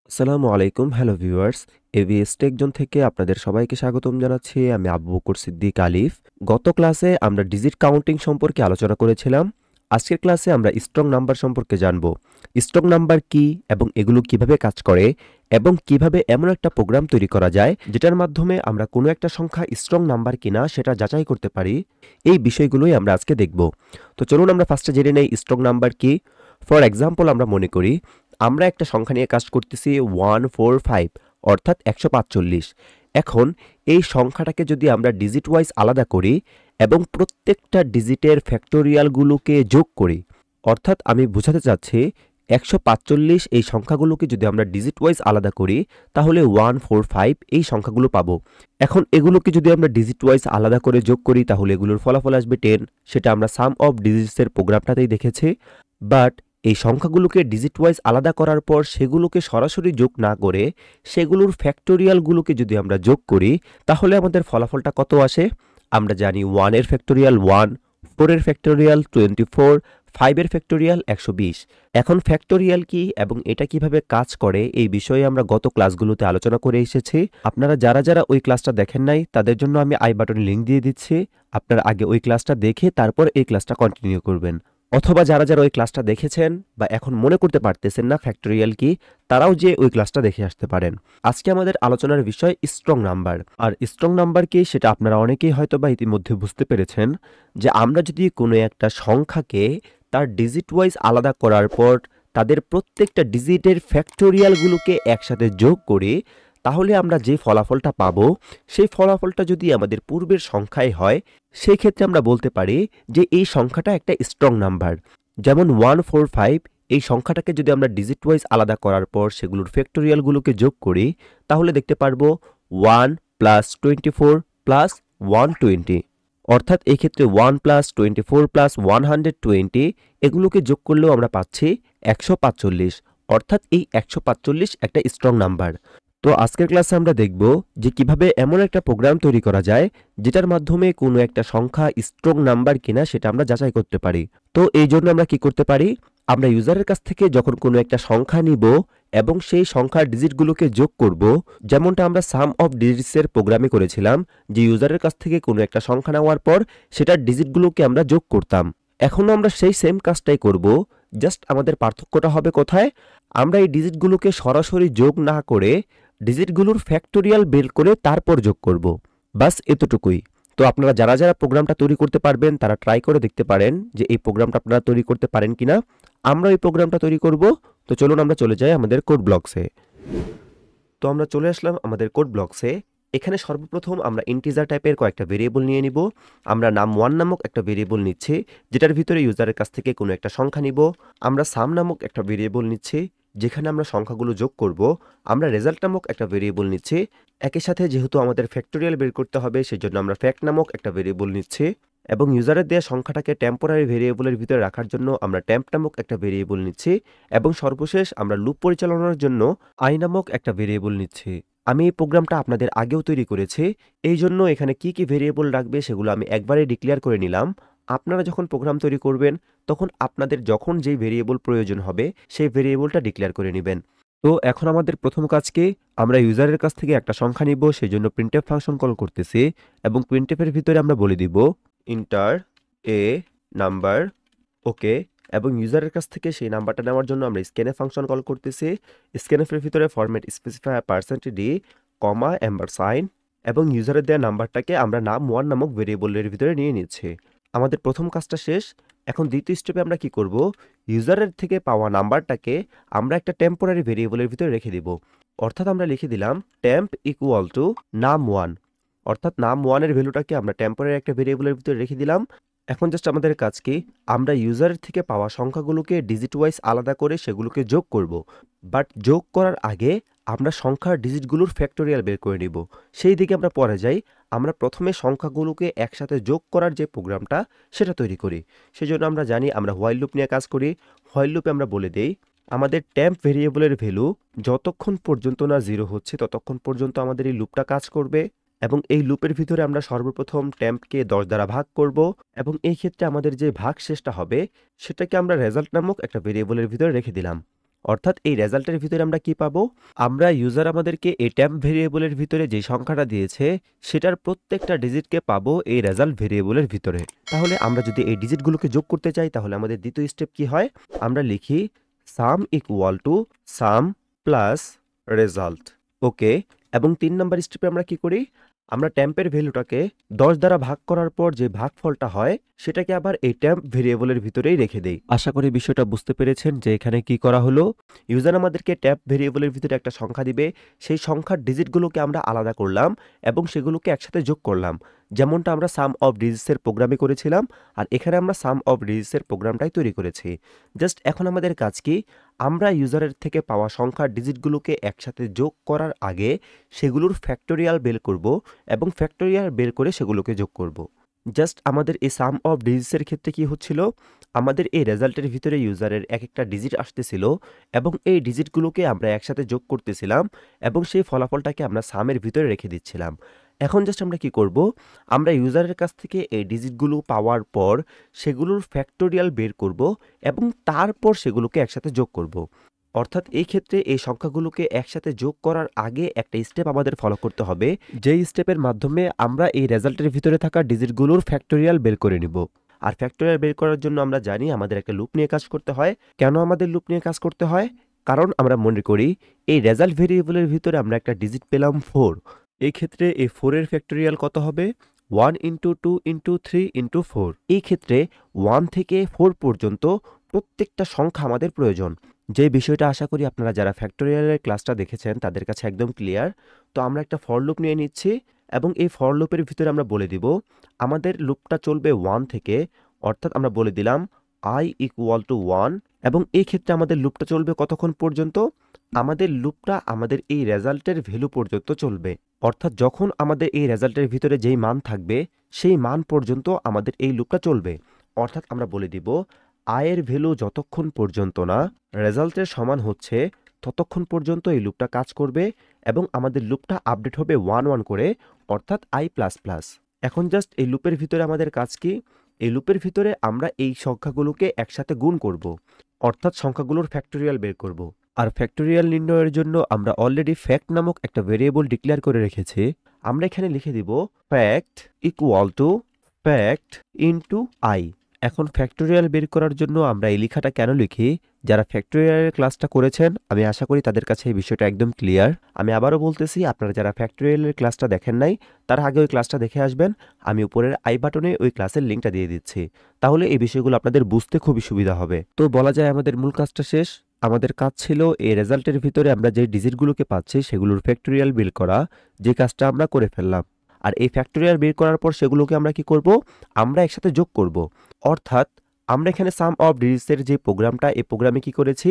আসসালামু আলাইকুম, hello viewers. ABS TechZone থেকে আপনাদের সবাইকে স্বাগতম জানাচ্ছি। আমি আবু বকর সিদ্দিক আলিফ। গত ক্লাসে আমরা ডিজিট কাউন্টিং সম্পর্কে আলোচনা করেছিলাম। আজকের ক্লাসে আমরা স্ট্রং নাম্বার সম্পর্কে জানব। স্ট্রং নাম্বার কি এবং এগুলো কিভাবে কাজ করে এবং কিভাবে এমন একটা প্রোগ্রাম তৈরি করা যায় যেটার মাধ্যমে আমরা কোনো একটা সংখ্যা স্ট্রং নাম্বার কিনা সেটা যাচাই করতে পারি। এই বিষয়গুলোই আমরা আজকে দেখব। তো চলুন আমরা ফার্স্টে জেনে নেই স্ট্রং নাম্বার কি। ফর এক্সাম্পল আমরা মনে করি আমরা একটা সংখ্যা নিয়ে কাজ করতেছি 145 অর্থাৎ 145। এখন এই সংখ্যাটাকে যদি আমরা ডিজিট ওয়াইজ আলাদা করি এবং প্রত্যেকটা ডিজিটের ফ্যাক্টোরিয়ালগুলোকে যোগ করি, অর্থাৎ আমি বোঝাতে চাচ্ছি 145 এই সংখ্যাগুলোকে যদি আমরা ডিজিট ওয়াইজ আলাদা করি তাহলে 145 এই সংখ্যাগুলো পাবো। এখন এগুলোকে যদি আমরা ডিজিট ওয়াইজ আলাদা করে যোগ করি তাহলে এগুলোর ফলাফল আসবে 10। সেটা আমরা সাম অফ ডিজিটসের প্রোগ্রামটাতেই দেখেছি। বাট এই সংখ্যাগুলোকে ডিজিট ওয়াইজ আলাদা করার পর সেগুলোকে সরাসরি যোগ না করে সেগুলোর ফ্যাক্টোরিয়ালগুলোকে যদি আমরা যোগ করি তাহলে আমাদের ফলাফলটা কত আসে? আমরা জানি 1 এর ফ্যাক্টোরিয়াল 1, 4 এর ফ্যাক্টোরিয়াল 24, 5 এর ফ্যাক্টোরিয়াল 120। এখন ফ্যাক্টোরিয়াল কি এবং এটা কিভাবে কাজ করে এই বিষয়ে আমরা গত ক্লাসগুলোতে আলোচনা করে এসেছি। আপনারা যারা যারা ওই ক্লাসটা দেখেন নাই তাদের জন্য আমি আই বাটনে লিংক দিয়ে দিচ্ছি। আপনারা আগে ওই ক্লাসটা দেখে তারপর এই ক্লাসটা কন্টিনিউ করবেন। অথবা যারা যারা ওই ক্লাসটা দেখেছেন বা এখন মনে করতে পারতেছেন না ফ্যাক্টোরিয়াল কি, তারাও যে ওই ক্লাসটা দেখে আসতে পারেন। আজকে আমাদের আলোচনার বিষয় স্ট্রং নাম্বার। আর স্ট্রং নাম্বার কি সেটা আপনারা অনেকেই হয়তো বা ইতিমধ্যে বুঝতে পেরেছেন যে আমরা যদি কোনো একটা সংখ্যাকে তার ডিজিট ওয়াইজ আলাদা করার পর তাদের প্রত্যেকটা ডিজিটের ফ্যাক্টোরিয়ালগুলোকে একসাথে যোগ করি তাহলে আমরা যে ফলাফলটা পাবো সেই ফলাফলটা যদি আমাদের পূর্বের সংখ্যায় হয় সেই ক্ষেত্রে আমরা বলতে পারি যে এই সংখ্যাটা একটা স্ট্রং নাম্বার। যেমন 145 এই সংখ্যাটাকে যদি আমরা ডিজিট ওয়াইজ আলাদা করার পর সেগুলোর ফ্যাক্টোরিয়ালগুলোকে যোগ করি তাহলে দেখতে পারবো 1 প্লাস 24 প্লাস 120, অর্থাৎ এই ক্ষেত্রে 1 প্লাস 24 প্লাস 120 এগুলোকে যোগ করলেও আমরা পাচ্ছি 145, অর্থাৎ এই 145 একটা স্ট্রং নাম্বার। তো আজকের ক্লাসে আমরা দেখব যে কিভাবে এমন একটা প্রোগ্রাম তৈরি করা যায় যেটার মাধ্যমে কোনো একটা সংখ্যা স্ট্রং নাম্বার কিনা সেটা আমরা যাচাই করতে পারি। তো এই জন্য আমরা কি করতে পারি, আমরা ইউজারের কাছ থেকে যখন কোনো একটা সংখ্যা নিব এবং সেই সংখ্যার ডিজিটগুলোকে যোগ করব, যেমনটা আমরা সাম অফ ডিজিটসের প্রোগ্রামে করেছিলাম যে ইউজারের কাছ থেকে কোনো একটা সংখ্যা নেওয়ার পর সেটার ডিজিটগুলোকে আমরা যোগ করতাম। এখনও আমরা সেই সেম কাজটাই করব, জাস্ট আমাদের পার্থক্যটা হবে কোথায়? আমরা এই ডিজিটগুলোকে সরাসরি যোগ না করে ডিজিটগুলোর ফ্যাক্টোরিয়াল বের করে তারপর যোগ করব। বাস এতটুকুই। তো আপনারা যারা যারা প্রোগ্রামটা তৈরি করতে পারবেন তারা ট্রাই করে দেখতে পারেন যে এই প্রোগ্রামটা আপনারা তৈরি করতে পারেন কিনা। আমরা এই প্রোগ্রামটা তৈরি করব। তো চলুন আমরা চলে যাই আমাদের কোড ব্লকসে। তো আমরা চলে আসলাম আমাদের কোড ব্লকসে। এখানে সর্বপ্রথম আমরা ইন্টিজার টাইপের কয়েকটা ভেরিয়েবল নিয়ে নিব। আমরা নাম 1 নামক একটা ভেরিয়েবল নিচ্ছি যেটার ভিতরে ইউজারের কাছ থেকে কোনো একটা সংখ্যা নিব। আমরা সাম নামক একটা ভেরিয়েবল নিচ্ছি যেখানে আমরা সংখ্যাগুলো যোগ করব। আমরা রেজাল্ট নামক একটা ভেরিয়েবল নিচ্ছি। একই সাথে যেহেতু আমাদের ফ্যাক্টোরিয়াল বের করতে হবে সেজন্য আমরা ফ্যাক্ট নামক একটা ভেরিয়েবল নিচ্ছি এবং ইউজারের দেওয়া সংখ্যাটাকে টেম্পোরারি ভেরিয়েবলের ভিতরে রাখার জন্য আমরা টেম্প নামক একটা ভেরিয়েবল নিচ্ছি এবং সর্বশেষ আমরা লুপ পরিচালনার জন্য আই নামক একটা ভেরিয়েবল নিচ্ছি। আমি এই প্রোগ্রামটা আপনাদের আগেও তৈরি করেছি, এই জন্য এখানে কি কি ভেরিয়েবল রাখবে সেগুলো আমি একবারে ডিক্লেয়ার করে নিলাম। আপনারা যখন প্রোগ্রাম তৈরি করবেন তখন আপনাদের যখন যেই ভেরিয়েবল প্রয়োজন হবে সেই ভেরিয়েবলটা ডিক্লেয়ার করে নেবেন। তো এখন আমাদের প্রথম কাজ কি, আমরা ইউজারের কাছ থেকে একটা সংখ্যা নিব, সেই জন্য প্রিন্টএফ ফাংশন কল করতেছি এবং প্রিন্টএফের ভিতরে আমরা বলে দিব ইন্টার এ নাম্বার, ওকে। এবং ইউজারের কাছ থেকে সেই নাম্বারটা নেওয়ার জন্য আমরা স্ক্যানএফ ফাংশন কল করতেছি। স্ক্যানএফের ভিতরে ফরম্যাট স্পেসিফায়ার %d, কমা, $সাইন এবং ইউজারের দেওয়া নাম্বারটাকে আমরা নাম 1 নামক ভেরিয়েবলের ভিতরে নিয়ে নিচ্ছি। আমাদের প্রথম কাজটা শেষ। এখন দ্বিতীয় স্টেপে আমরা কি করব, ইউজারের থেকে পাওয়া নাম্বারটাকে আমরা একটা টেম্পোরারি ভেরিয়েবলের ভিতরে রেখে দিব। অর্থাৎ আমরা লিখে দিলাম টেম্প ইকুয়াল টু নাম 1, অর্থাৎ নাম 1 এর ভ্যালুটাকে আমরা টেম্পোরারি একটা ভেরিয়েবলের ভিতরে রেখে দিলাম। এখন জাস্ট আমাদের কাজ কি, আমরা ইউজারের থেকে পাওয়া সংখ্যাগুলোকে ডিজিট ওয়াইজ আলাদা করে সেগুলোকে যোগ করব। বাট যোগ করার আগে আমরা সংখ্যার ডিজিটগুলোর ফ্যাক্টোরিয়াল বের করে নিব। সেই দিকে আমরা পরে যাই। আমরা প্রথমে সংখ্যাগুলোকে একসাথে যোগ করার যে প্রোগ্রামটা সেটা তৈরি করি। সেজন্য আমরা জানি আমরা হোয়াইল লুপ নিয়ে কাজ করি। হোয়াইল লুপে আমরা বলে দেই আমাদের টেম্প ভেরিয়েবলের ভ্যালু যতক্ষণ পর্যন্ত না 0 হচ্ছে ততক্ষণ পর্যন্ত আমাদের এই লুপটা কাজ করবে এবং এই লুপের ভিতরে আমরা সর্বপ্রথম টেম্পকে 10 দ্বারা ভাগ করব এবং এই ক্ষেত্রে আমাদের যে ভাগ শেষটা হবে সেটাকে আমরা রেজাল্ট নামক একটা ভেরিয়েবলের ভিতরে রেখে দিলাম। অর্থাৎ এই রেজাল্টের ভিতরে আমরা কি পাবো, আমরা ইউজার আমাদেরকে এই টেম্প ভেরিয়েবলের ভিতরে যে সংখ্যাটা দিয়েছে সেটার প্রত্যেকটা ডিজিটকে পাবো এই রেজাল্ট ভেরিয়েবলের ভিতরে। তাহলে আমরা যদি এই ডিজিটগুলোকে যোগ করতে চাই তাহলে আমাদের দ্বিতীয় স্টেপ কি হয়, আমরা লিখি sum equal to sum plus result. Okay, এবং 3 নম্বর স্টেপে আমরা কি করি, আমরা টেম্পের ভ্যালুটাকে 10 দ্বারা ভাগ করার পর যে ভাগফলটা হয় সেটাকে আবার এই টেম্প ভেরিয়েবলের ভিতরেই রেখে দেই। আশা করি বিষয়টা বুঝতে পেরেছেন যে এখানে কি করা হলো, ইউজার আমাদেরকে টেম্প ভেরিয়েবলের ভিতরে একটা সংখ্যা দিবে, সেই সংখ্যার ডিজিটগুলোকে আমরা আলাদা করলাম এবং সেগুলোকে একসাথে যোগ করলাম, যেমনটা আমরা সাম অফ ডিজিটসের প্রোগ্রামে করেছিলাম। আর এখানে আমরা সাম অফ ডিজিটসের প্রোগ্রামটাই তৈরি করেছি। জাস্ট এখন আমাদের কাজ কি, আমরা ইউজারের থেকে পাওয়া সংখ্যার ডিজিটগুলোকে একসাথে যোগ করার আগে সেগুলোর ফ্যাক্টোরিয়াল বের করব এবং ফ্যাক্টোরিয়াল বের করে সেগুলোকে যোগ করব। জাস্ট আমাদের এই সাম অফ ডিজিটসের ক্ষেত্রে কি হচ্ছিল, আমাদের এই রেজাল্টের ভিতরে ইউজারের এক একটা ডিজিট আসতেছিল এবং এই ডিজিটগুলোকে আমরা একসাথে যোগ করতেছিলাম এবং সেই ফলাফলটাকে আমরা সামের ভিতরে রেখে দিচ্ছিলাম। এখন জাস্ট আমরা কি করব, আমরা ইউজারের কাছ থেকে এই ডিজিটগুলো পাওয়ার পর সেগুলোর ফ্যাক্টোরিয়াল বের করব এবং তারপর সেগুলোকে একসাথে যোগ করব। অর্থাৎ এই ক্ষেত্রে এই সংখ্যাগুলোকে একসাথে যোগ করার আগে একটা স্টেপ আমাদের ফলো করতে হবে, যেই স্টেপের মাধ্যমে আমরা এই রেজাল্টের ভিতরে থাকা ডিজিটগুলোর ফ্যাক্টোরিয়াল বের করে নিব। আর ফ্যাক্টোরিয়াল বের করার জন্য আমরা জানি আমাদের একটা লুপ নিয়ে কাজ করতে হয়। কেন আমাদের লুপ নিয়ে কাজ করতে হয়, কারণ আমরা মনে করি এই রেজাল্ট ভেরিয়েবলের ভিতরে আমরা একটা ডিজিট পেলাম 4, এই ক্ষেত্রে এই 4 এর ফ্যাক্টোরিয়াল কত হবে, 1 ইন্টু 2 ইন্টু 3 ইন্টু 4। এই ক্ষেত্রে 1 থেকে 4 পর্যন্ত প্রত্যেকটা সংখ্যা আমাদের প্রয়োজন। যে বিষয়টা আশা করি আপনারা যারা ফ্যাক্টোরিয়ালের ক্লাসটা দেখেছেন তাদের কাছে একদম ক্লিয়ার। তো আমরা একটা ফর লুপ নিয়ে নিচ্ছি এবং এই ফর লুপের ভিতরে আমরা বলে দিব আমাদের লুপটা চলবে 1 থেকে, অর্থাৎ আমরা বলে দিলাম i ইকুয়াল টু 1, এবং এই ক্ষেত্রে আমাদের লুপটা চলবে কতক্ষণ পর্যন্ত, আমাদের লুপটা আমাদের এই রেজাল্টের ভ্যালু পর্যন্ত চলবে। অর্থাৎ যখন আমাদের এই রেজাল্টের ভিতরে যেই মান থাকবে সেই মান পর্যন্ত আমাদের এই লুপটা চলবে। অর্থাৎ আমরা বলে দিব i এর ভ্যালু যতক্ষণ পর্যন্ত না রেজাল্টের সমান হচ্ছে ততক্ষণ পর্যন্ত এই লুপটা কাজ করবে এবং আমাদের লুপটা আপডেট হবে 1 1 করে, অর্থাৎ i++। এখন জাস্ট এই লুপের ভিতরে আমাদের কাজ কি, এই লুপের ভিতরে আমরা এই সংখ্যাগুলোকে একসাথে গুণ করব, অর্থাৎ সংখ্যাগুলোর ফ্যাক্টোরিয়াল বের করব। আর ফ্যাক্টোরিয়াল নির্ণয়ের জন্য আমরা অলরেডি ফ্যাক্ট নামক একটা ভেরিয়েবল ডিক্লেয়ার করে রেখেছি। আমরা এখানে লিখে দিব fact equal to fact into i। এখন ফ্যাক্টোরিয়াল বের করার জন্য আমরা এই লেখাটা কেন লিখি, যারা ফ্যাক্টোরিয়ালের ক্লাসটা করেছেন আমি আশা করি তাদের কাছে এই বিষয়টা একদম ক্লিয়ার। আমি আবারও বলতেছি, আপনারা যারা ফ্যাক্টোরিয়ালের ক্লাসটা দেখেন নাই তারা আগে ওই ক্লাসটা দেখে আসবেন। আমি উপরের আই বাটনে ওই ক্লাসের লিঙ্কটা দিয়ে দিচ্ছি, তাহলে এই বিষয়গুলো আপনাদের বুঝতে খুবই সুবিধা হবে। তো বলা যায় আমাদের মূল কাজটা শেষ। আমাদের কাজ ছিল এই রেজাল্টের ভিতরে আমরা যে ডিজিটগুলোকে পাচ্ছি সেগুলোর ফ্যাক্টোরিয়াল বের করা, যে কাজটা আমরা করে ফেললাম। আর এই ফ্যাক্টোরিয়াল বের করার পর সেগুলোকে আমরা কি করব, আমরা একসাথে যোগ করব। অর্থাৎ আমরা এখানে সাম অফ ডিজিটসের যে প্রোগ্রামটা, এই প্রোগ্রামে কি করেছি,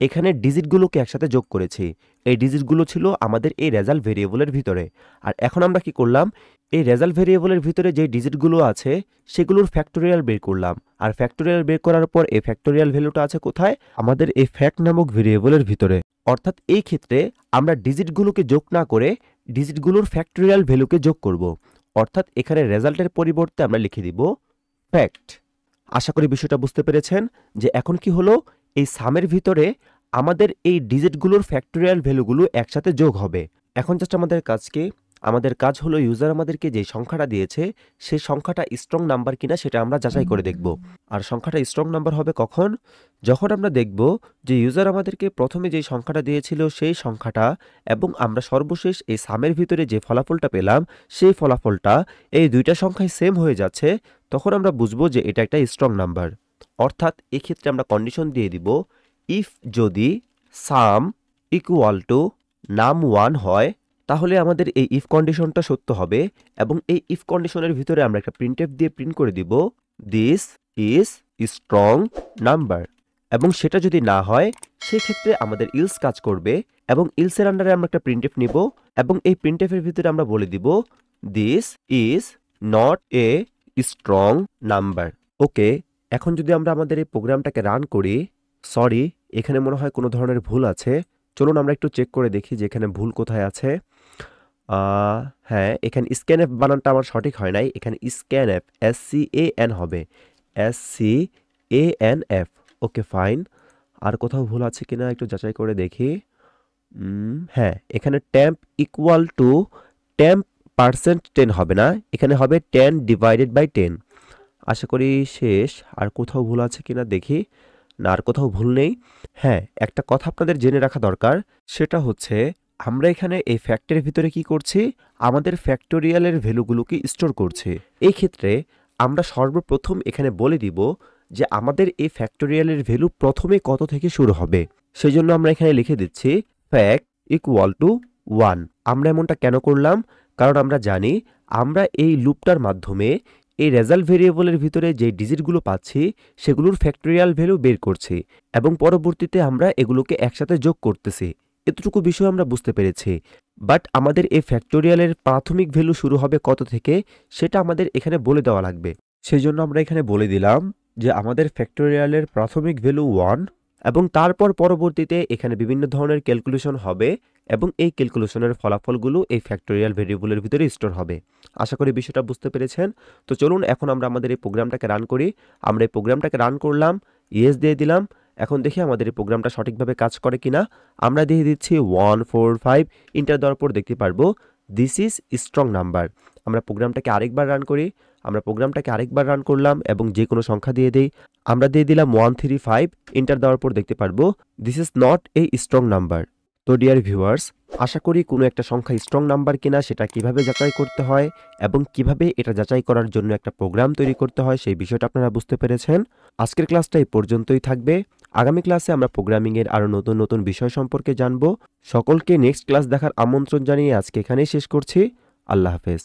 এখানে ডিজিটগুলোকে একসাথে যোগ করেছি। এই ডিজিটগুলো ছিল আমাদের এই রেজাল্ট ভেরিয়েবলের ভিতরে। আর এখন আমরা কি করলাম, এই রেজাল্ট ভেরিয়েবলের ভিতরে যে ডিজিটগুলো আছে সেগুলোর ফ্যাক্টোরিয়াল বের করলাম। আর ফ্যাক্টোরিয়াল বের করার পর এই ফ্যাক্টোরিয়াল ভ্যালুটা আছে কোথায়, আমাদের এই ফ্যাক্ট নামক ভেরিয়েবলের ভিতরে। অর্থাৎ এই ক্ষেত্রে আমরা ডিজিটগুলোকে যোগ না করে ডিজিটগুলোর ফ্যাক্টোরিয়াল ভ্যালুকে যোগ করব। অর্থাৎ এখানে রেজাল্টের পরিবর্তে আমরা লিখে দিব ফ্যাক্ট। আশা করি বিষয়টা বুঝতে পেরেছেন যে এখন কি হলো, এই সামের ভিতরে আমাদের এই ডিজিটগুলোর ফ্যাক্টোরিয়াল ভ্যালুগুলো একসাথে যোগ হবে। এখন জাস্ট আমাদের কাজ কি, আমাদের কাজ হলো ইউজার আমাদেরকে যে সংখ্যাটা দিয়েছে সেই সংখ্যাটা স্ট্রং নাম্বার কিনা সেটা আমরা যাচাই করে দেখব। আর সংখ্যাটা স্ট্রং নাম্বার হবে কখন, যখন আমরা দেখব যে ইউজার আমাদেরকে প্রথমে যে সংখ্যাটা দিয়েছিল সেই সংখ্যাটা এবং আমরা সর্বশেষ এই সামের ভিতরে যে ফলাফলটা পেলাম সেই ফলাফলটা এই দুইটা সংখ্যায় সেম হয়ে যাচ্ছে, তখন আমরা বুঝবো যে এটা একটা স্ট্রং নাম্বার। অর্থাৎ এক্ষেত্রে আমরা কন্ডিশন দিয়ে দিব, ইফ যদি সাম ইকুয়াল টু num1 হয় তাহলে আমাদের এই ইফ কন্ডিশনটা সত্য হবে এবং এই ইফ কন্ডিশনের ভিতরে আমরা একটা প্রিন্টএফ দিয়ে প্রিন্ট করে দিব দিস ইজ স্ট্রং নাম্বার। এবং সেটা যদি না হয় সেক্ষেত্রে আমাদের ইলস কাজ করবে এবং ইলসের আন্ডারে আমরা একটা প্রিন্টএফ নিব এবং এই প্রিন্টএফের ভিতরে আমরা বলে দিব this is not a strong number. Okay, এখন যদি আমরা আমাদের এই প্রোগ্রামটাকে রান করি, সরি এখানে মনে হয় কোনো ধরনের ভুল আছে, চলুন আমরা একটু চেক করে দেখি যে এখানে ভুল কোথায় আছে। হ্যাঁ, এখানে স্ক্যানএফ বানানটা আমার সঠিক হয় নাই, এখানে স্ক্যানএফ SCAN হবে, SCANF। ওকে ফাইন, আর কোথাও ভুল আছে কিনা একটু যাচাই করে দেখি। হ্যাঁ, এখানে টেম্প ইকুয়াল টু টেম্প% 10 হবে না, এখানে হবে 10/10। আশা করি শেষ। আর কোথাও ভুল আছে কিনা দেখি। না, আর কোথাও ভুল নেই। হ্যাঁ, একটা কথা আপনাদের জেনে রাখা দরকার, সেটা হচ্ছে আমরা এখানে এই ফ্যাক্টরের ভিতরে কি করছি, আমাদের ফ্যাক্টোরিয়ালের ভ্যালুগুলোকে স্টোর করছি। এই ক্ষেত্রে আমরা সর্বপ্রথম এখানে বলে দিব যে আমাদের এই ফ্যাক্টোরিয়ালের ভ্যালু প্রথমে কত থেকে শুরু হবে। সেই জন্য আমরা এখানে লিখে দিচ্ছি ফ্যাক্ট ইকুয়াল টু 1। আমরা এমনটা কেন করলাম? কারণ আমরা জানি আমরা এই লুপটার মাধ্যমে এই রেজাল্ট ভেরিয়েবলের ভিতরে যে ডিজিটগুলো পাচ্ছি সেগুলোর ফ্যাক্টোরিয়াল ভ্যালু বের করছি এবং পরবর্তীতে আমরা এগুলোকে একসাথে যোগ করতেছি। এতটুকু বিষয় আমরা বুঝতে পেরেছি। বাট আমাদের এই ফ্যাক্টোরিয়ালের প্রাথমিক ভ্যালু শুরু হবে কত থেকে সেটা আমাদের এখানে বলে দেওয়া লাগবে। সেই জন্য আমরা এখানে বলে দিলাম যে আমাদের ফ্যাক্টোরিয়ালের প্রাথমিক ভ্যালু 1 এবং তারপর পরবর্তীতে এখানে বিভিন্ন ধরনের ক্যালকুলেশন হবে এবং এই ক্যালকুলেশনের ফলাফলগুলো এই ফ্যাক্টোরিয়াল ভেরিয়েবলের ভিতরে স্টোর হবে। আশা করি বিষয়টা বুঝতে পেরেছেন। তো চলুন এখন আমরা আমাদের এই প্রোগ্রামটাকে রান করি। আমরা এই প্রোগ্রামটাকে রান করলাম, ইয়েস দিয়ে দিলাম। এখন দেখি আমাদের এই প্রোগ্রামটা সঠিকভাবে কাজ করে কিনা। আমরা দিয়ে দিচ্ছি 145, ইন্টার দেওয়ার পর দেখতে পারবো দিস ইজ স্ট্রং নাম্বার। আমরা প্রোগ্রামটাকে আরেকবার রান করি। আমরা প্রোগ্রামটাকে আরেকবার রান করলাম এবং যে কোনো সংখ্যা দিয়ে দিই। আমরা দিয়ে দিলাম 135, এন্টার দেওয়ার পর দেখতে পারবো this is not a strong number. তো ডিয়ার ভিউয়ার্স, আশা করি কোনো একটা সংখ্যা স্ট্রং নাম্বার কিনা সেটা কিভাবে যাচাই করতে হয় এবং কিভাবে এটা যাচাই করার জন্য একটা প্রোগ্রাম তৈরি করতে হয় সেই বিষয়টা আপনারা বুঝতে পেরেছেন। আজকের ক্লাসটা এই পর্যন্তই থাকবে। আগামী ক্লাসে আমরা প্রোগ্রামিংয়ের আরও নতুন নতুন বিষয় সম্পর্কে জানব। সকলকে নেক্সট ক্লাস দেখার আমন্ত্রণ জানিয়ে আজকে এখানেই শেষ করছি। আল্লাহ হাফেজ।